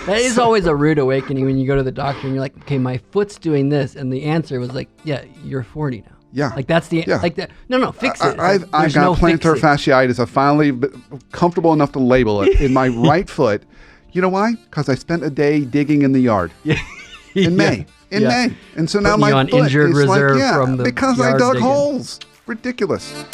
That is always a rude awakening when you go to the doctor and you're like, okay, my foot's doing this. And the answer was like, yeah, you're 40 now. Yeah. Like that's the, like that. No, fix it. I've got plantar fasciitis. I've finally been comfortable enough to label it in my right foot. You know why? Because I spent a day digging in the yard in May. May. And so now my on foot injured is reserve like, from the because I yard dug digging. holes. Ridiculous.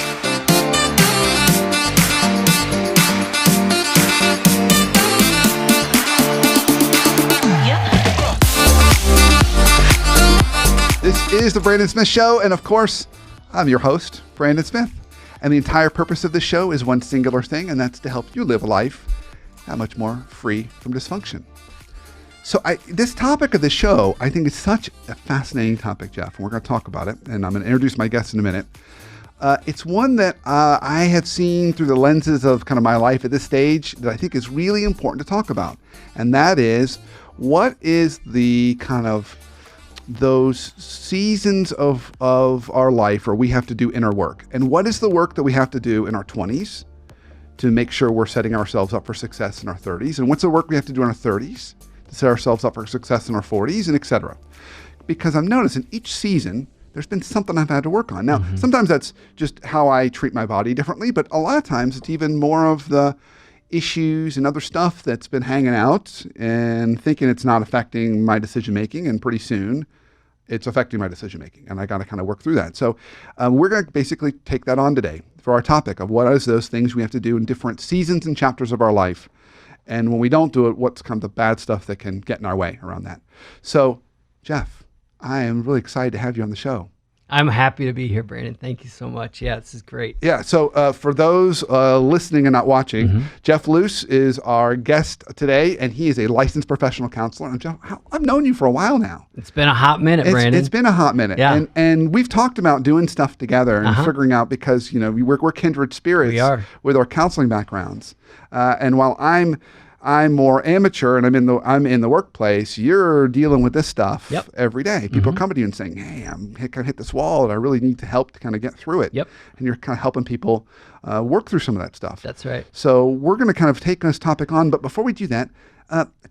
This is the Brandon Smith Show, and of course, I'm your host, Brandon Smith. And the entire purpose of this show is one singular thing, and that's to help you live a life that much more free from dysfunction. So this topic of the show, I think is such a fascinating topic, Jeff, and we're going to talk about it, and I'm going to introduce my guest in a minute. It's one that I have seen through the lenses of kind of my life at this stage that I think is really important to talk about, and that is, what is the kind of those seasons of our life where we have to do inner work, and what is the work that we have to do in our 20s to make sure we're setting ourselves up for success in our 30s, and what's the work we have to do in our 30s to set ourselves up for success in our 40s, and etc. Because I've noticed in each season there's been something I've had to work on. Now, sometimes that's just how I treat my body differently, but a lot of times it's even more of the issues and other stuff that's been hanging out and thinking it's not affecting my decision making, and pretty soon it's affecting my decision making, and I got to kind of work through that. So we're going to basically take that on today for our topic of what is those things we have to do in different seasons and chapters of our life, and when we don't do it, what's kind of the bad stuff that can get in our way around that. So Jeff, I am really excited to have you on the show. I'm happy to be here, Brandon. Thank you so much. Yeah, this is great. Yeah, so for those listening and not watching, Jeff Luce is our guest today, and he is a licensed professional counselor. And Jeff, I've known you for a while now. It's been a hot minute, Brandon. It's been a hot minute. Yeah. And we've talked about doing stuff together and figuring out, because, we're kindred spirits. We are. With our counseling backgrounds. And while I'm more amateur and I'm in the workplace, you're dealing with this stuff every day. People come to you and saying, hey, I'm kind of hit this wall and I really need to help to kind of get through it. Yep. And you're kind of helping people work through some of that stuff. That's right. So we're going to kind of take this topic on, but before we do that,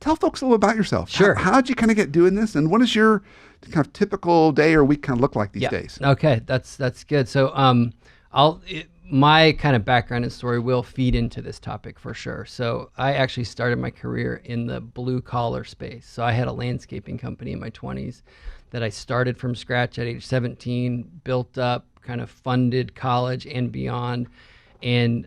tell folks a little about yourself. Sure. How'd you kind of get doing this, and what is your kind of typical day or week kind of look like these days? Okay, that's good. So my kind of background and story will feed into this topic for sure. So I actually started my career in the blue collar space. So I had a landscaping company in my 20s that I started from scratch at age 17, built up, kind of funded college and beyond, and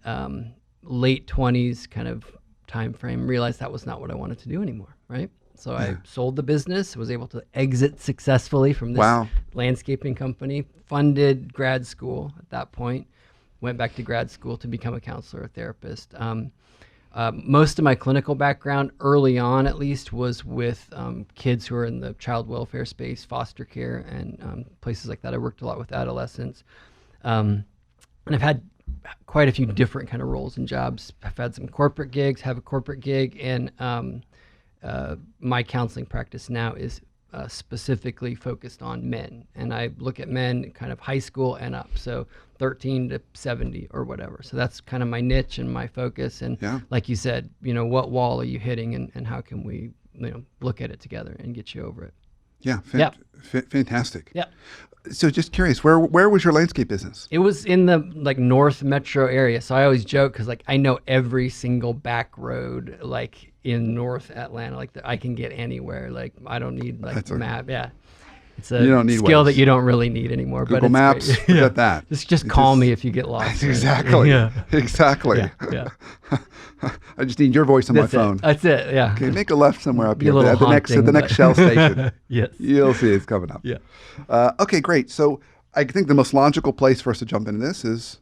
late 20s kind of time frame, realized that was not what I wanted to do anymore, right? So I sold the business, was able to exit successfully from this landscaping company, funded grad school at that point, went back to grad school to become a counselor, a therapist. Most of my clinical background, early on at least, was with kids who are in the child welfare space, foster care, and places like that. I worked a lot with adolescents. And I've had quite a few different kind of roles and jobs. I've had some corporate gigs, have a corporate gig, and my counseling practice now is specifically focused on men. And I look at men kind of high school and up, so 13 to 70 or whatever. So that's kind of my niche and my focus. And like you said, what wall are you hitting, and how can we look at it together and get you over it? Yeah, fantastic. Yeah. So just curious, where was your landscape business? It was in the North Metro area. So I always joke because I know every single back road in North Atlanta. I can get anywhere. I don't need map. Yeah. It's a skill that you don't really need anymore. Google Maps, forget that. Just call me if you get lost. Exactly. Yeah. Exactly. Yeah. I just need your voice on my phone. That's it. Yeah. Okay, make a left somewhere up Be here at the next Shell station. Yes. You'll see it's coming up. Yeah. Okay, great. So I think the most logical place for us to jump into this is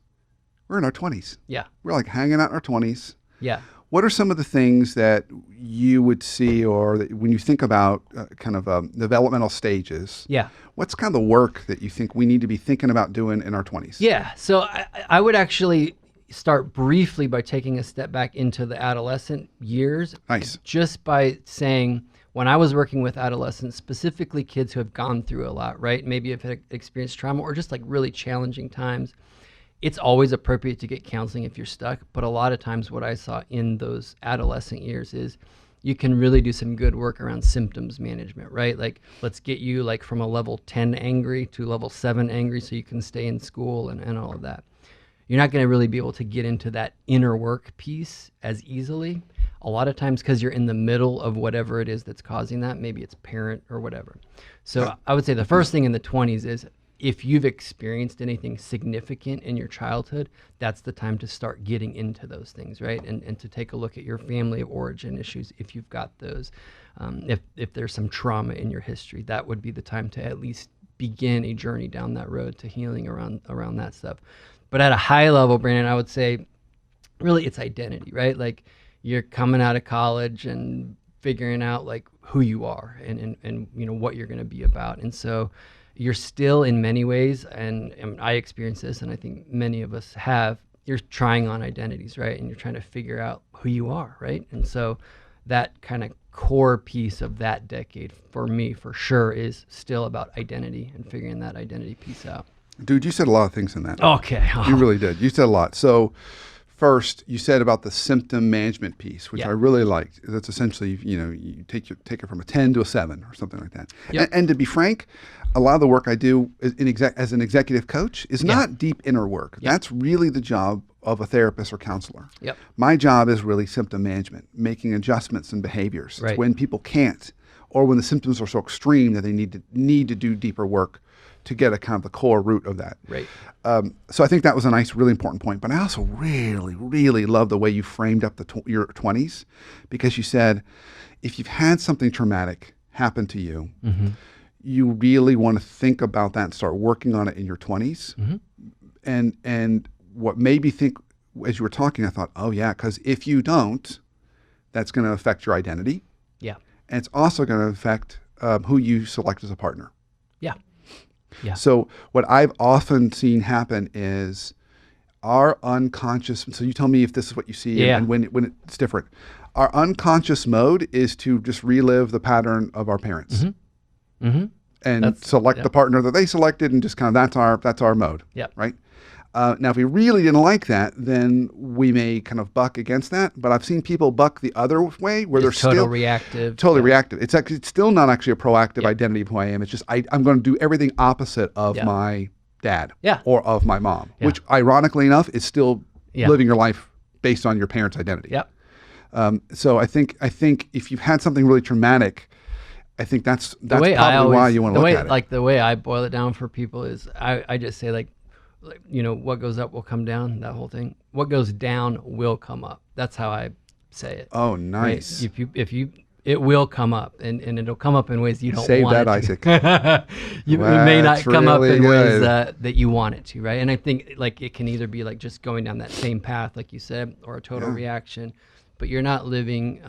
we're in our 20s. Yeah. We're hanging out in our 20s. Yeah. What are some of the things that you would see, or that when you think about developmental stages? Yeah. What's kind of the work that you think we need to be thinking about doing in our 20s? Yeah. So I would actually start briefly by taking a step back into the adolescent years. Nice. Just by saying, when I was working with adolescents, specifically kids who have gone through a lot, right? Maybe have experienced trauma or just really challenging times. It's always appropriate to get counseling if you're stuck, but a lot of times what I saw in those adolescent years is you can really do some good work around symptoms management, right? Like, let's get you like from a level 10 angry to level 7 angry so you can stay in school and all of that. You're not going to really be able to get into that inner work piece as easily. A lot of times because you're in the middle of whatever it is that's causing that. Maybe it's parent or whatever. So I would say the first thing in the 20s is if you've experienced anything significant in your childhood, that's the time to start getting into those things, right? And to take a look at your family of origin issues if you've got those. If there's some trauma in your history, that would be the time to at least begin a journey down that road to healing around that stuff. But at a high level, Brandon, I would say really it's identity, right? Like you're coming out of college and figuring out like who you are and you know what you're going to be about. And so you're still in many ways, and I experienced this, and I think many of us have, you're trying on identities, right? And you're trying to figure out who you are, right? And so that kind of core piece of that decade for me, for sure, is still about identity and figuring that identity piece out. Dude, you said a lot of things in that. Okay. You really did. You said a lot. So first, you said about the symptom management piece, which I really liked. That's essentially, you take it from a 10 to a 7 or something like that. Yep. And to be frank, a lot of the work I do as an executive coach is not deep inner work. Yep. That's really the job of a therapist or counselor. Yep. My job is really symptom management, making adjustments in behaviors. Right. It's when people can't, or when the symptoms are so extreme that they need to do deeper work to get a kind of the core root of that. Right. So I think that was a nice, really important point. But I also really, really love the way you framed up your 20s, because you said, if you've had something traumatic happen to you, you really want to think about that and start working on it in your 20s. And what made me think, as you were talking, I thought, oh yeah, because if you don't, that's going to affect your identity. Yeah. And it's also going to affect who you select as a partner. Yeah. Yeah. So what I've often seen happen is our unconscious, so you tell me if this is what you see and when it's different. Our unconscious mode is to just relive the pattern of our parents and select the partner that they selected, and just kind of that's our mode. Yeah. Right. Now, if we really didn't like that, then we may kind of buck against that. But I've seen people buck the other way, where they're still reactive. Totally reactive. It's still not actually a proactive identity of who I am. It's just I'm going to do everything opposite of my dad or of my mom, which ironically enough is still living your life based on your parents' identity. Yeah. So I think if you've had something really traumatic, I think that's probably why you want to look at it. Like the way I boil it down for people is I just say like, what goes up will come down, that whole thing. What goes down will come up. That's how I say it. Oh, nice. Right? It will come up, and it'll come up in ways you don't Save want that, it Isaac. It may not come up in good. ways that you want it to, right? And I think like it can either be like just going down that same path, like you said, or a total reaction, but you're not living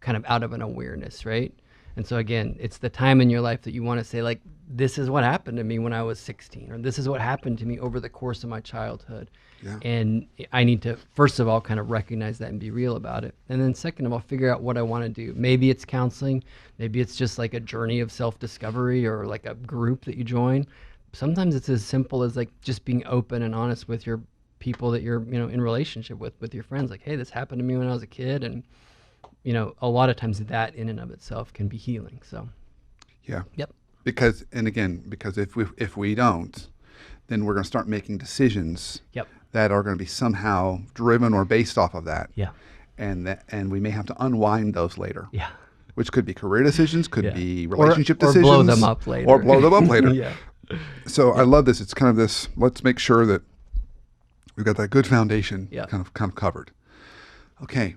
kind of out of an awareness, right? And so again, it's the time in your life that you want to say like, this is what happened to me when I was 16, or this is what happened to me over the course of my childhood. Yeah. And I need to, first of all, kind of recognize that and be real about it. And then second of all, figure out what I want to do. Maybe it's counseling. Maybe it's just like a journey of self-discovery, or like a group that you join. Sometimes it's as simple as like just being open and honest with your people that you're, in relationship with your friends. Like, hey, this happened to me when I was a kid. And, a lot of times that in and of itself can be healing. So, yeah. Yep. Because if we don't, then we're going to start making decisions that are going to be somehow driven or based off of that. Yeah. And we may have to unwind those later. Yeah. Which could be career decisions, could be relationship decisions. Or blow them up later. Yeah. So I love this. It's kind of this, let's make sure that we've got that good foundation kind of covered. Okay.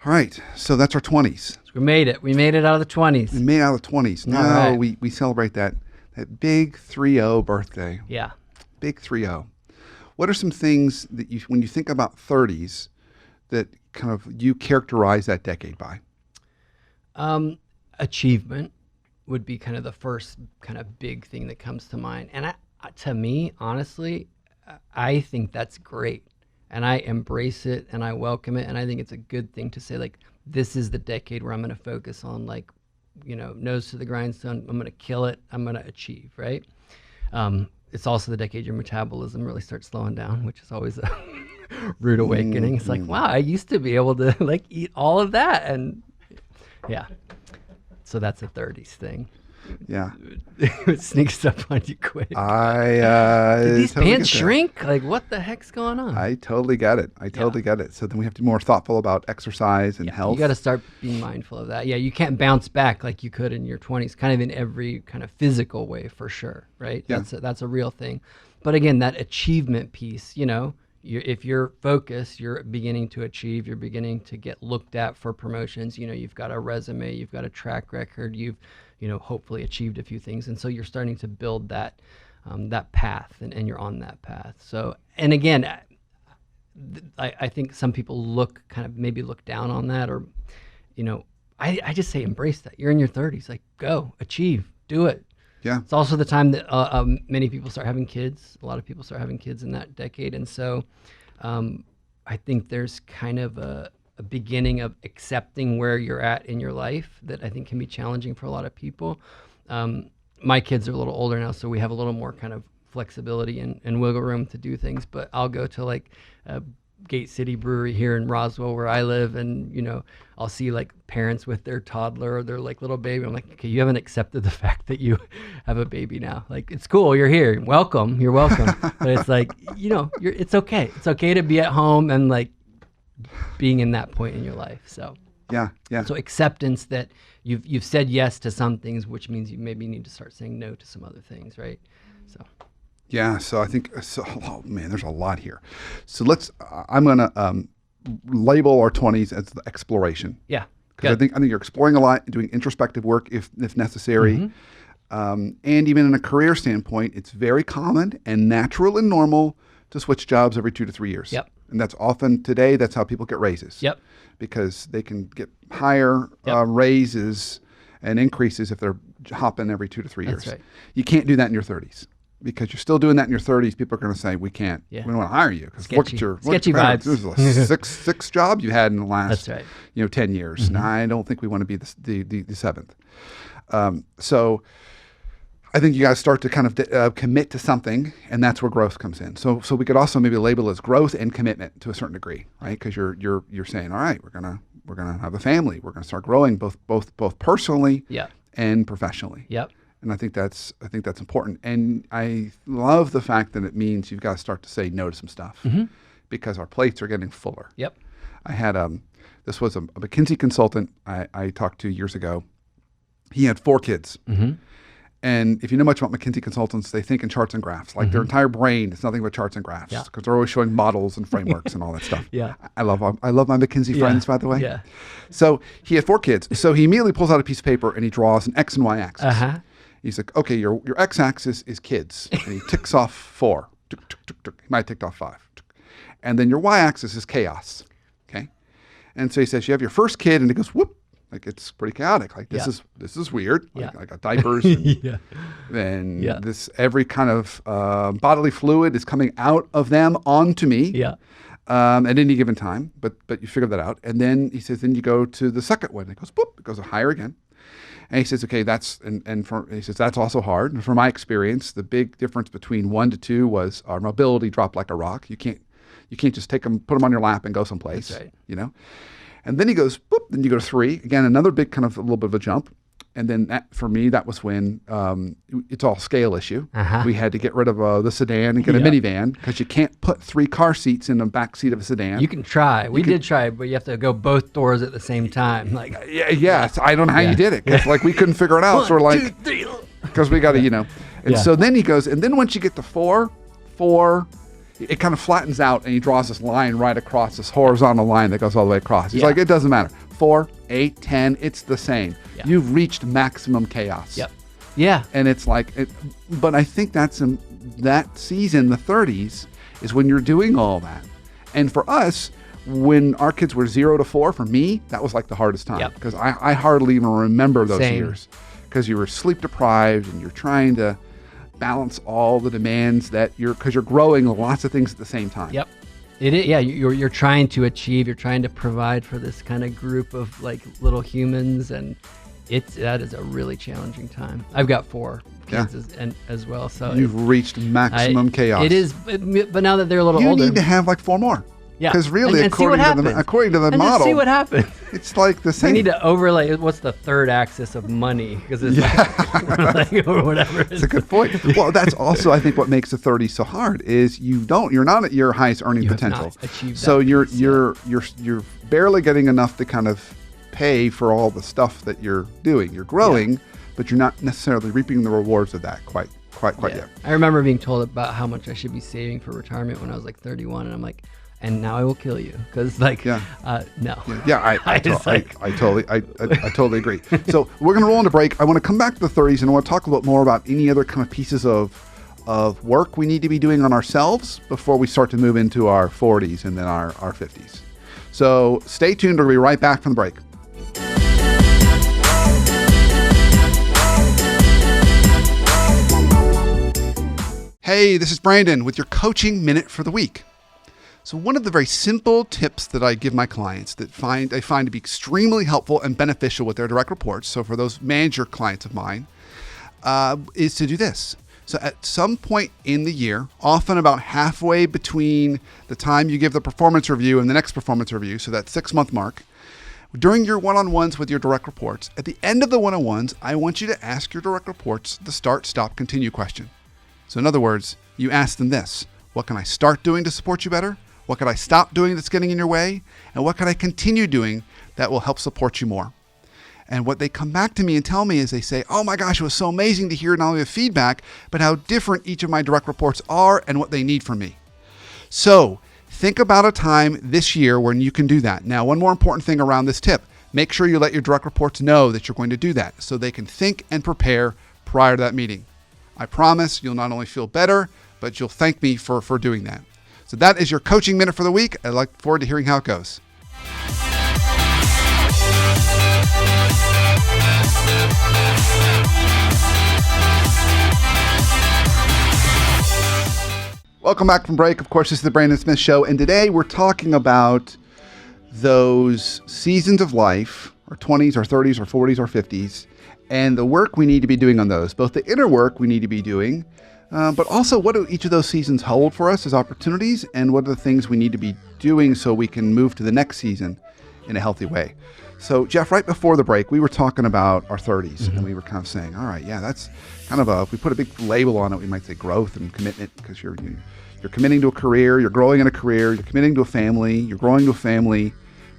All right, so that's our 20s. We made it. We made it out of the 20s. We made it out of the 20s. Now we celebrate that big 3-0 birthday. Yeah. Big 3-0. What are some things that when you think about 30s, that kind of you characterize that decade by? Achievement would be kind of the first kind of big thing that comes to mind. And to me, honestly, I think that's great. And I embrace it and I welcome it. And I think it's a good thing to say, like, this is the decade where I'm going to focus on, like, nose to the grindstone. I'm going to kill it. I'm going to achieve, right? It's also the decade your metabolism really starts slowing down, which is always rude awakening. It's like, wow, I used to be able to like eat all of that. And yeah. So that's a 30s thing. Yeah. It sneaks up on you quick. Did these totally pants shrink? Like, what the heck's going on? I totally get it. I totally get it. So then we have to be more thoughtful about exercise and health. You got to start being mindful of that. Yeah, you can't bounce back like you could in your 20s, kind of in every kind of physical way for sure, right? Yeah. That's a real thing. But again, that achievement piece, if you're focused, you're beginning to achieve, you're beginning to get looked at for promotions. You've got a resume, you've got a track record, you've hopefully achieved a few things. And so you're starting to build that path and you're on that path. So, and again, I think some people look down on that, or, I just say embrace that. You're in your 30s, like go, achieve, do it. Yeah. It's also the time that many people start having kids. A lot of people start having kids in that decade. And so I think there's kind of a beginning of accepting where you're at in your life that I think can be challenging for a lot of people. My kids are a little older now, so we have a little more kind of flexibility and wiggle room to do things. But I'll go to like Gate City Brewery here in Roswell where I live, and I'll see like parents with their toddler or their like little baby. I'm like, okay, you haven't accepted the fact that you have a baby now. Like, it's cool, you're here, welcome, you're welcome. But it's like, it's okay. It's okay to be at home and like being in that point in your life. So yeah. So acceptance that you've said yes to some things, which means you maybe need to start saying no to some other ththings, right? So. Yeah, so I think, oh man, there's a lot here. So I'm going to label our 20s as the exploration. Yeah. Because I think you're exploring a lot, doing introspective work if necessary. And even in a career standpoint, it's very common and natural and normal to switch jobs every 2 to 3 years. Yep. And that's often today, that's how people get raises. Yep. Because they can get higher raises and increases if they're hopping every 2 to 3 years. That's right. You can't do that in your 30s. Because you're still doing that in your 30s, people are going to say, we can't. Yeah. We don't want to hire you. Because look at your sketchy vibes. This is a six job you had in the last That's right. 10 years. Now, I don't think we want to be the seventh. So I think you got to start to kind of commit to something, and that's where growth comes in. So we could also maybe label it as growth and commitment to a certain degree, right? Because you're saying, all right, we're gonna have a family. We're gonna start growing both personally and professionally. Yep. And I think that's important. And I love the fact that it means you've got to start to say no to some stuff because our plates are getting fuller. Yep. I had this was a McKinsey consultant I talked to years ago. He had 4 kids. And if you know much about McKinsey consultants, they think in charts and graphs. Like their entire brain is nothing but charts and graphs because they're always showing models and frameworks and all that stuff. Yeah. I love my McKinsey friends, by the way. Yeah. So he had 4 kids. So he immediately pulls out a piece of paper and he draws an X and Y axis. He's like, okay, your X-axis is kids. And he ticks off 4. He might have ticked off 5. And then your Y-axis is chaos. Okay? And so he says, you have your first kid, and it goes, whoop. Like, it's pretty chaotic. Like, this is weird. Like, I got diapers. And this, every kind of bodily fluid is coming out of them onto me. At any given time. But you figure that out. And then he says, then you go to the second one. It goes, whoop. It goes higher again. And he says, okay, he says, that's also hard. And from my experience, the big difference between 1 to 2 was our mobility dropped like a rock. You can't just take them, put them on your lap and go someplace, That's right. And then he goes, boop, then you go to 3. Again, another big kind of a little bit of a jump. And then for me, that was when it's all scale issue. We had to get rid of the sedan and get a minivan because you can't put 3 car seats in the back seat of a sedan. You can try. We did try, but you have to go both doors at the same time. Like, So I don't know how you did it because we couldn't figure it out. 1, So we're like, 2, 3. because we got to, And so then he goes, and then once you get to 4, it kind of flattens out and he draws this line right across, this horizontal line that goes all the way across. He's like, it doesn't matter. 4, 8, 10, it's the same. You've reached maximum chaos. And it's like, but I think that's that season, the 30s, is when you're doing all that. And for us, when our kids were 0 to 4, for me, that was like the hardest time because I hardly even remember those years because you were sleep deprived and you're trying to balance all the demands because you're growing lots of things at the same time. It is, you're trying to achieve, you're trying to provide for this kind of group of like little humans, and that is a really challenging time. I've got 4 kids as well, so you've reached maximum chaos. It is, but now that they're a little older, older, you need to have like 4 more. Yeah. Because really, and see what happens. according to the and model, just see what happens. it's like the We same. need to overlay. What's the third axis of money? Because it's like, or whatever. That's a good point. Well, that's also, I think, what makes the 30s so hard is you're not at your highest earning potential. Have not achieved so that you're barely getting enough to kind of pay for all the stuff that you're doing. You're growing, but you're not necessarily reaping the rewards of that quite yet. I remember being told about how much I should be saving for retirement when I was like 31, and I'm like, and now I will kill you because no. I totally agree. So we're going to roll into break. I want to come back to the 30s and I want to talk a little more about any other kind of pieces of work we need to be doing on ourselves before we start to move into our 40s and then our 50s. So stay tuned. We'll be right back from the break. Hey, this is Brandon with your coaching minute for the week. So one of the very simple tips that I give my clients that I find to be extremely helpful and beneficial with their direct reports, so for those manager clients of mine, is to do this. So at some point in the year, often about halfway between the time you give the performance review and the next performance review, so that 6-month mark, during your one-on-ones with your direct reports, at the end of the one-on-ones, I want you to ask your direct reports the start, stop, continue question. So in other words, you ask them this: what can I start doing to support you better? What can I stop doing that's getting in your way? And what can I continue doing that will help support you more? And what they come back to me and tell me is they say, oh my gosh, it was so amazing to hear not only the feedback, but how different each of my direct reports are and what they need from me. So think about a time this year when you can do that. Now, one more important thing around this tip: make sure you let your direct reports know that you're going to do that so they can think and prepare prior to that meeting. I promise you'll not only feel better, but you'll thank me for doing that. So that is your coaching minute for the week. I look forward to hearing how it goes. Welcome back from break. Of course, this is the Brandon Smith Show, and today we're talking about those seasons of life, our 20s, our 30s, our 40s, our 50s, and the work we need to be doing on those, both the inner work we need to be doing, but also what do each of those seasons hold for us as opportunities, and what are the things we need to be doing so we can move to the next season in a healthy way. So Jeff, right before the break, we were talking about our 30s, and we were kind of saying, all right, yeah, that's kind of if we put a big label on it, we might say growth and commitment, because you're committing to a career, you're growing in a career, you're committing to a family, you're growing to a family.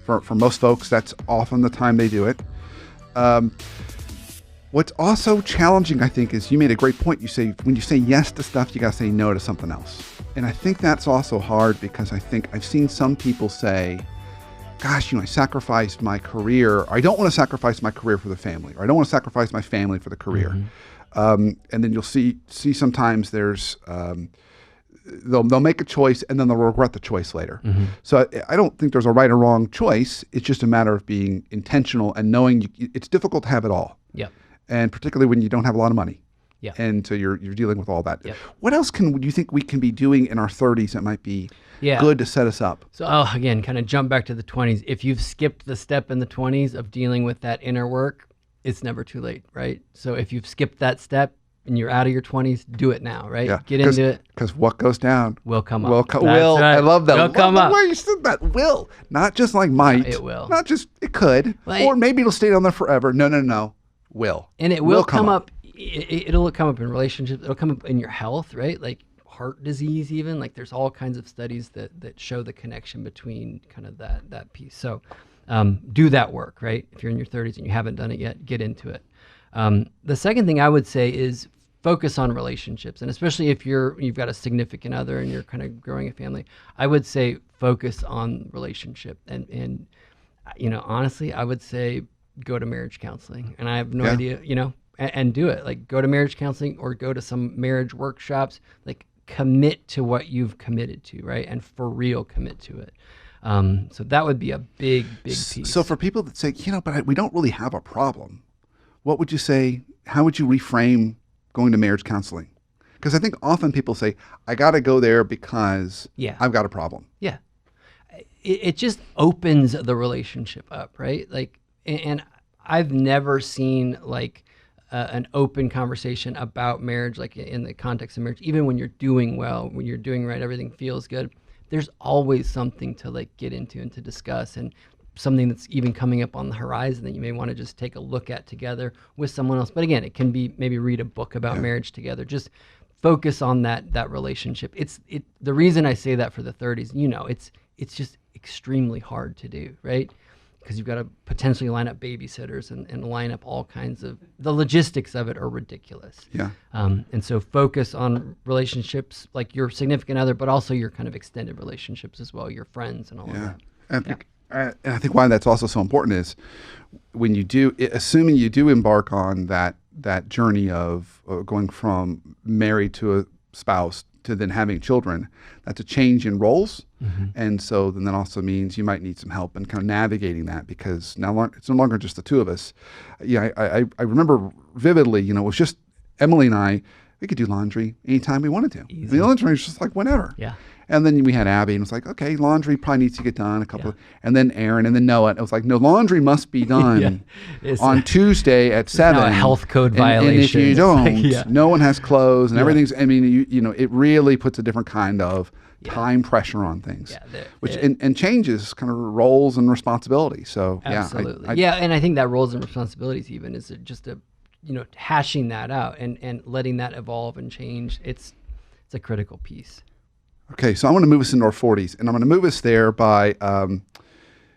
For most folks, that's often the time they do it. What's also challenging, I think, is you made a great point. You say, when you say yes to stuff, you got to say no to something else. And I think that's also hard because I think I've seen some people say, gosh, I sacrificed my career. I don't want to sacrifice my career for the family, or I don't want to sacrifice my family for the career. And then you'll see sometimes there's, they'll make a choice and then they'll regret the choice later. So I don't think there's a right or wrong choice. It's just a matter of being intentional and knowing it's difficult to have it all. Yep. And particularly when you don't have a lot of money. Yeah. And so you're dealing with all that. Yep. What else do you think we can be doing in our 30s that might be good to set us up? So again, kind of jump back to the 20s. If you've skipped the step in the 20s of dealing with that inner work, it's never too late, right? So if you've skipped that step and you're out of your 20s, do it now, right? Yeah. Get into it. Because what goes down will come up. Will. Right. I love that. Will come up. Where you said that. Will. Not just like might. It will. Not just, it could. Or maybe it'll stay down there forever. No. Will. And it will come up. It'll come up in relationships. It'll come up in your health, right? Like heart disease even. Like there's all kinds of studies that show the connection between kind of that piece. So do that work, right? If you're in your 30s and you haven't done it yet, get into it. The second thing I would say is focus on relationships. And especially if you've got a significant other and you're kind of growing a family, I would say focus on relationship. And honestly, I would say go to marriage counseling. And I have no idea, and do it. Like go to marriage counseling or go to some marriage workshops. Like commit to what you've committed to, right? And for real commit to it. So that would be a big piece. So for people that say, but we don't really have a problem, what would you say? How would you reframe going to marriage counseling? Because I think often people say, I got to go there because I've got a problem. Yeah. It just opens the relationship up, right? Like, and I've never seen like an open conversation about marriage, like in the context of marriage, even when you're doing well, when you're doing right, everything feels good. there's always something to like get into and to discuss, and something that's even coming up on the horizon that you may want to just take a look at together with someone else. But again, it can be maybe read a book about marriage together. Just focus on that relationship. The reason I say that for the 30s, it's just extremely hard to do, right? Because you've got to potentially line up babysitters and line up all kinds of, the logistics of it are ridiculous. Yeah. And so focus on relationships like your significant other, but also your kind of extended relationships as well, your friends and all of that. And I think why that's also so important is when you do, assuming you do embark on that journey of going from married to a spouse to then having children, that's a change in roles. Mm-hmm. And so then that also means you might need some help in kind of navigating that, because now it's no longer just the two of us. Yeah, I remember vividly, it was just Emily and I, we could do laundry anytime we wanted to. Easy. The laundry was just like whenever. Yeah. And then we had Abby, and it was like, okay, laundry probably needs to get done and then Aaron, and then Noah. And it was like, no, laundry must be done on Tuesday at 7. Now a health code violation. And if you don't, no one has clothes, and everything's. I mean, it really puts a different kind of time pressure on things, which and changes kind of roles and responsibilities. So absolutely, and I think that roles and responsibilities even is just hashing that out and letting that evolve and change. It's a critical piece. Okay, so I want to move us into our 40s, and I'm going to move us there by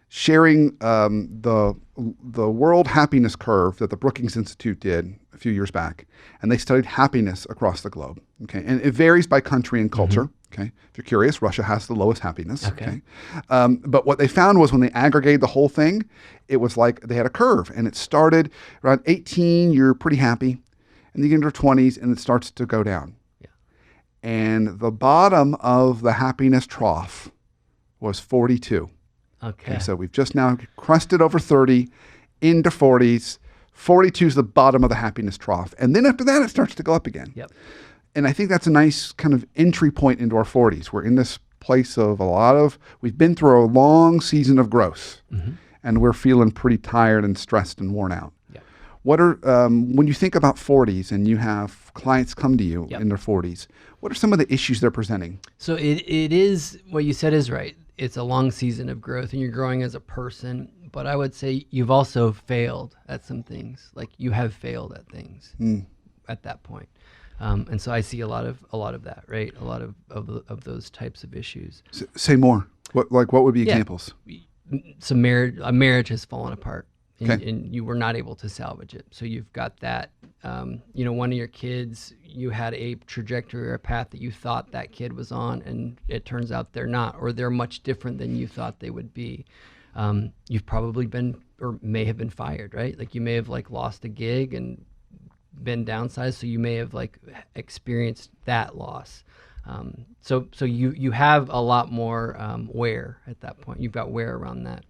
sharing the World Happiness Curve that the Brookings Institute did a few years back, and they studied happiness across the globe. Okay, and it varies by country and culture. Mm-hmm. Okay, if you're curious, Russia has the lowest happiness. Okay, but what they found was when they aggregated the whole thing, it was like they had a curve, and it started around 18. You're pretty happy, and you get into your 20s, and it starts to go down. And the bottom of the happiness trough was 42. Okay. So we've just now crested over 30 into 40s. 42 is the bottom of the happiness trough. And then after that, it starts to go up again. Yep. And I think that's a nice kind of entry point into our 40s. We're in this place of we've been through a long season of growth, and we're feeling pretty tired and stressed and worn out. Yep. What are, when you think about 40s and you have clients come to you in their 40s, what are some of the issues they're presenting? So it is, what you said is right. It's a long season of growth, and you're growing as a person. But I would say you've also failed at some things. Like you have failed at things at that point. And so I see a lot of that, right? A lot of those types of issues. Say more. What would be examples? So a marriage has fallen apart. And you were not able to salvage it. So you've got that, one of your kids, you had a trajectory or a path that you thought that kid was on, and it turns out they're not, or they're much different than you thought they would be. You've probably been, or may have been fired, right? Like you may have lost a gig and been downsized. So you may have experienced that loss. So you have a lot more wear at that point. You've got wear around that.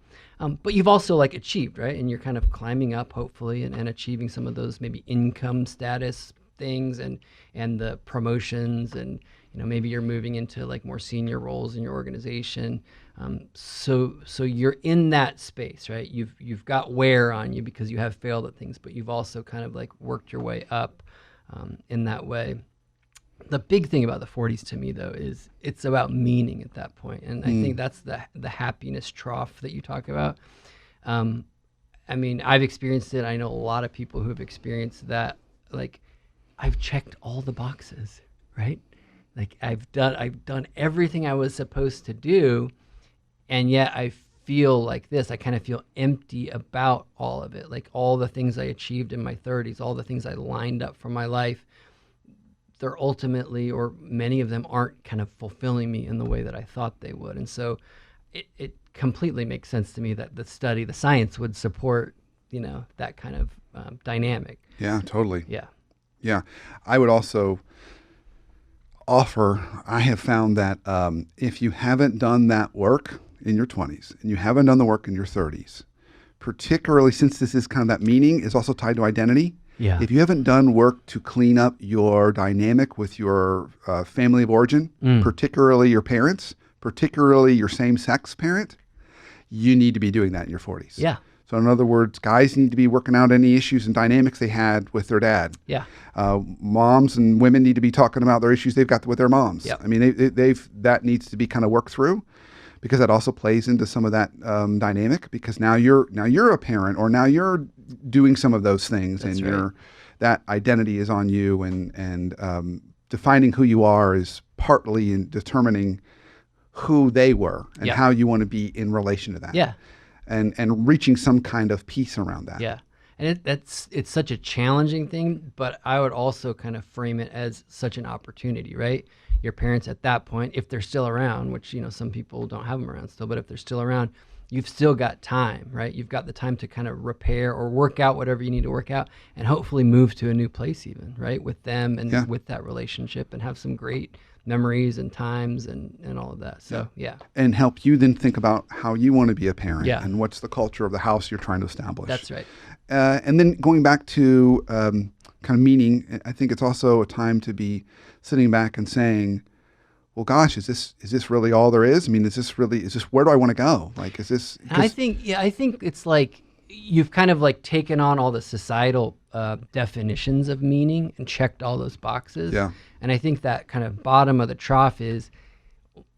But you've also achieved, right? And you're kind of climbing up, hopefully, and achieving some of those maybe income status things and the promotions, and maybe you're moving into more senior roles in your organization. So you're in that space, right? You've got wear on you because you have failed at things, but you've also kind of worked your way up in that way. The big thing about the 40s to me, though, is it's about meaning at that point. And I think that's the happiness trough that you talk about. I mean, I've experienced it. I know a lot of people who have experienced that. I've checked all the boxes, right? I've done everything I was supposed to do, and yet I feel like this. I kind of feel empty about all of it. All the things I achieved in my 30s, all the things I lined up for my life, they're ultimately, or many of them aren't kind of fulfilling me in the way that I thought they would. And so it completely makes sense to me that the science would support, that kind of dynamic. Yeah, totally. Yeah. I would also offer, I have found that if you haven't done that work in your 20s and you haven't done the work in your 30s, particularly since this is kind of that meaning is also tied to identity. Yeah. If you haven't done work to clean up your dynamic with your family of origin, particularly your parents, particularly your same-sex parent, you need to be doing that in your 40s. Yeah. So in other words, guys need to be working out any issues and dynamics they had with their dad. Yeah. Moms and women need to be talking about their issues they've got with their moms. Yep. I mean, that needs to be kind of worked through, because that also plays into some of that dynamic, because now you're a parent, or now you're doing some of those things. That's and right. that identity is on you, and defining who you are is partly in determining who they were and Yeah. how you want to be in relation to that. Yeah. And reaching some kind of peace around that. Yeah. And it's such a challenging thing, but I would also kind of frame it as such an opportunity, right? Your parents at that point, if they're still around, which, some people don't have them around still, but if they're still around, you've still got time, right? You've got the time to kind of repair or work out whatever you need to work out, and hopefully move to a new place even, right? With them and Yeah. with that relationship, and have some great memories and times and all of that. So, yeah. And help you then think about how you want to be a parent, Yeah. and what's the culture of the house you're trying to establish. That's right. And then going back to kind of meaning, I think it's also a time to be sitting back and saying, well, gosh, is this really all there is? I mean, is this where do I want to go? Like, is this? And I think it's like you've kind of like taken on all the societal definitions of meaning and checked all those boxes. Yeah. And I think that kind of bottom of the trough is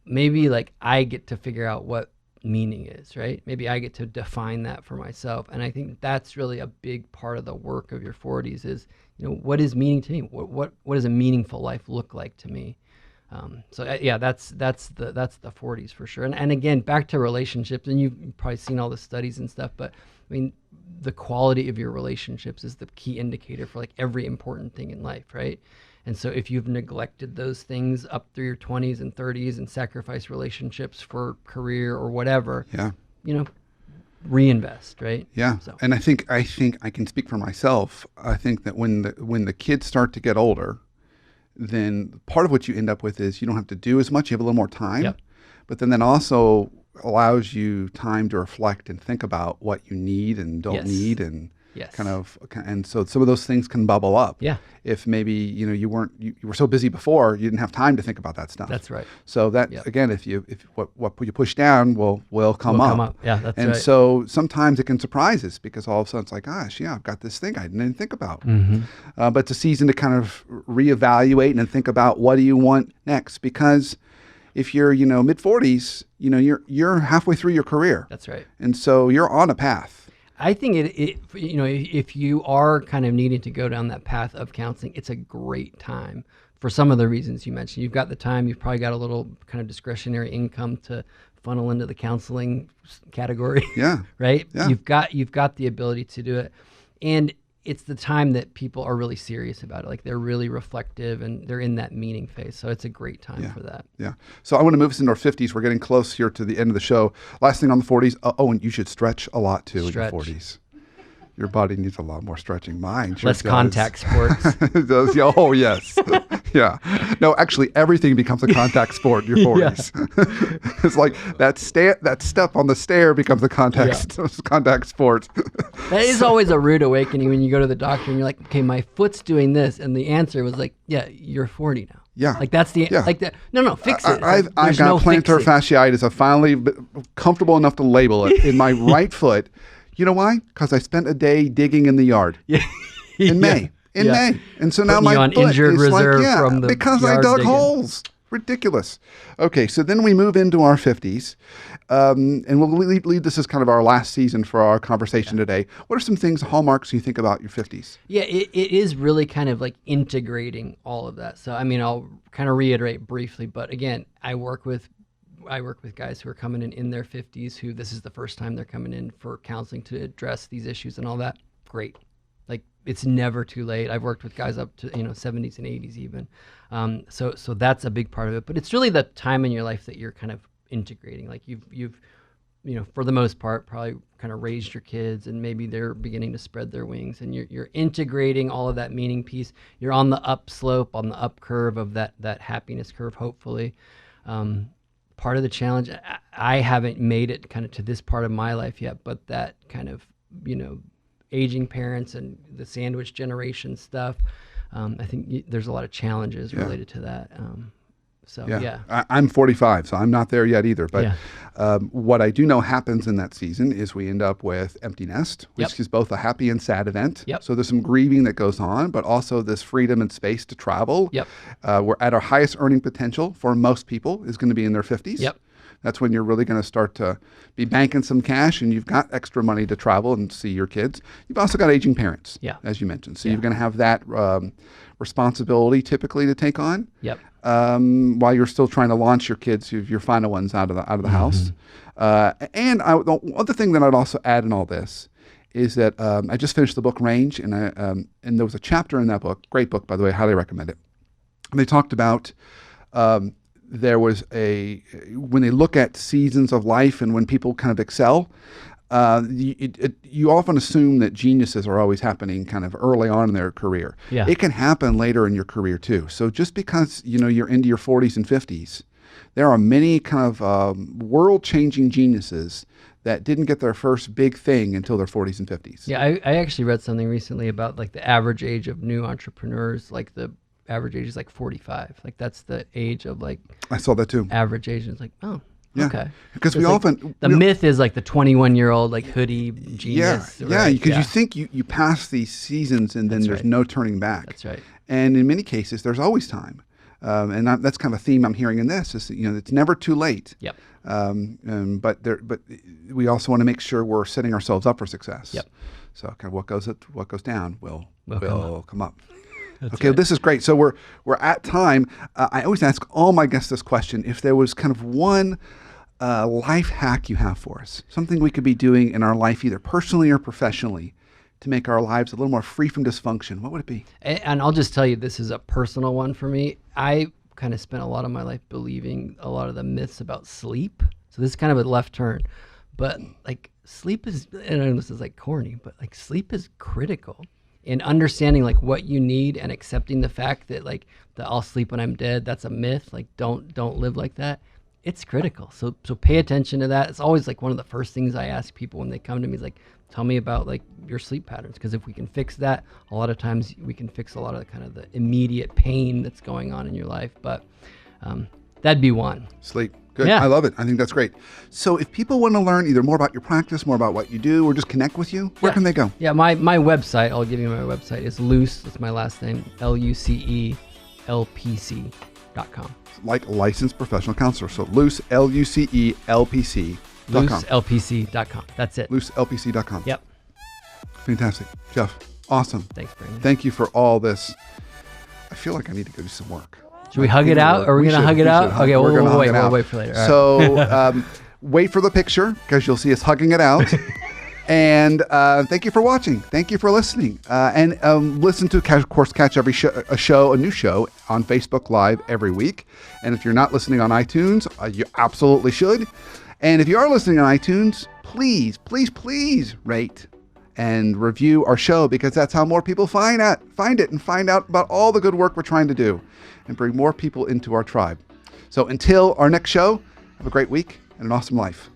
maybe like I get to figure out what meaning is, right? Maybe I get to define that for myself. And I think that's really a big part of the work of your 40s is, what is meaning to me? What does a meaningful life look like to me? Yeah, that's the 40s for sure. And again, back to relationships, and you've probably seen all the studies and stuff, but I mean, the quality of your relationships is the key indicator for like every important thing in life, right? And so if you've neglected those things up through your 20s and 30s and sacrificed relationships for career or whatever, Yeah. Reinvest, right? Yeah. So. And I think I can speak for myself. I think that when the kids start to get older, then part of what you end up with is you don't have to do as much. You have a little more time. Yep. But then that also allows you time to reflect and think about what you need and don't Yes. need, and Yes. and so some of those things can bubble up. Yeah. If maybe you were so busy before, you didn't have time to think about that stuff. That's right. So that Yep. again, if what you push down will come up. Yeah, that's And right. so sometimes it can surprise us, because all of a sudden it's like, gosh, yeah, I've got this thing I didn't think about. Mm-hmm. But it's a season to kind of reevaluate and think about what do you want next, because if you're mid 40s, you're halfway through your career, That's right. and so you're on a path. I think if you are kind of needing to go down that path of counseling, it's a great time for some of the reasons you mentioned. You've got the time, you've probably got a little kind of discretionary income to funnel into the counseling category. Yeah. Right? Yeah. You've got the ability to do it. And it's the time that people are really serious about it. Like they're really reflective and they're in that meaning phase. So it's a great time for that. Yeah. So I want to move us into our 50s. We're getting close here to the end of the show. Last thing on the 40s. And you should stretch a lot too in your 40s. Your body needs a lot more stretching. Mine sure Less does. contact sports. It does. Yeah. Oh, yes. Yeah. No, actually, everything becomes a contact sport in your 40s. It's like that step on the stair becomes a contact sport. That is always a rude awakening when you go to the doctor and you're like, okay, my foot's doing this. And the answer was like, yeah, you're 40 now. Yeah. Like that's the, like that. No, fix it. I've There's got no plantar fixing. fasciitis. I'm finally comfortable enough to label it in my right foot. You know why? Because I spent a day digging in the yard in May. May. And so now Putting you my on foot injured is reserve like, from the because I yard dug digging. holes. Ridiculous. Okay, so then we move into our 50s. And we'll leave this as kind of our last season for our conversation today. What are some things, hallmarks you think about your 50s? Yeah, it is really kind of like integrating all of that. So, I mean, I'll kind of reiterate briefly, but again, I work with guys who are coming in their 50s who this is the first time they're coming in for counseling to address these issues and all that. Great. Like it's never too late. I've worked with guys up to 70s and 80s even. So that's a big part of it. But it's really the time in your life that you're kind of integrating. Like you've for the most part probably kind of raised your kids and maybe they're beginning to spread their wings and you're integrating all of that meaning piece. You're on the up slope, on the up curve of that happiness curve, hopefully. Part of the challenge, I haven't made it kind of to this part of my life yet, but that kind of, aging parents and the sandwich generation stuff, I think there's a lot of challenges related to that. So Yeah. yeah. I'm 45, so I'm not there yet either. But Yeah. what I do know happens in that season is we end up with empty nest, which Yep. is both a happy and sad event. Yep. So there's some grieving that goes on, but also this freedom and space to travel. Yep. We're at our highest earning potential for most people is going to be in their 50s. Yep. That's when you're really going to start to be banking some cash and you've got extra money to travel and see your kids. You've also got aging parents, Yeah. as you mentioned. So Yeah. you're going to have that responsibility typically to take on. Yep. While you're still trying to launch your kids, your final ones out of the house. And the other thing that I'd also add in all this is that I just finished the book Range, and there was a chapter in that book, great book by the way, highly recommend it. And they talked about there was when they look at seasons of life and when people kind of excel, you often assume that geniuses are always happening kind of early on in their career. Yeah. It can happen later in your career too. So just because you're into your 40s and 50s, there are many kind of world-changing geniuses that didn't get their first big thing until their 40s and 50s. Yeah, I actually read something recently about like the average age of new entrepreneurs, like the average age is like 45. Like that's the age of like I saw that too. average age. And it's like, oh, Yeah. okay. Because we It's like often the myth is like the 21-year-old like hoodie genius. Yeah, right? because you think you pass these seasons and then That's there's right. no turning back. That's right. And in many cases, there's always time. And that's kind of a theme I'm hearing in this is, it's never too late. Yep. But we also want to make sure we're setting ourselves up for success. Yep. So kind of what goes down will come up. That's Okay, right. this is great. So we're at time. I always ask all my guests this question: if there was kind of one life hack you have for us, something we could be doing in our life, either personally or professionally, to make our lives a little more free from dysfunction, what would it be? And I'll just tell you, this is a personal one for me. I kind of spent a lot of my life believing a lot of the myths about sleep. So this is kind of a left turn, but like sleep is, and I know this is like corny, but like sleep is critical in understanding like what you need and accepting the fact that like that I'll sleep when I'm dead. That's a myth. Like don't live like that. It's critical. So pay attention to that. It's always like one of the first things I ask people when they come to me is like, tell me about like your sleep patterns. Because if we can fix that, a lot of times we can fix a lot of the kind of the immediate pain that's going on in your life. But that'd be one. Sleep. Good. Yeah. I love it. I think that's great. So if people want to learn either more about your practice, more about what you do, or just connect with you, where can they go? Yeah, my website, I'll give you my website, is Luce, that's my last name, LuceLPC.com. Like licensed professional counselor. So Luce, LuceLPC.com. LuceLPC.com. That's it. LuceLPC.com. Yep. Fantastic. Jeff, awesome. Thanks, Brandon. Thank you for all this. I feel like I need to go do some work. Should we hug it out? Are we going to hug it out? Okay, we'll wait for later. All right. So wait for the picture because you'll see us hugging it out. And thank you for watching. Thank you for listening. And listen to, of course, catch every a new show on Facebook Live every week. And if you're not listening on iTunes, you absolutely should. And if you are listening on iTunes, please, please, please rate and review our show because that's how more people find it and find out about all the good work we're trying to do and bring more people into our tribe. So until our next show, have a great week and an awesome life.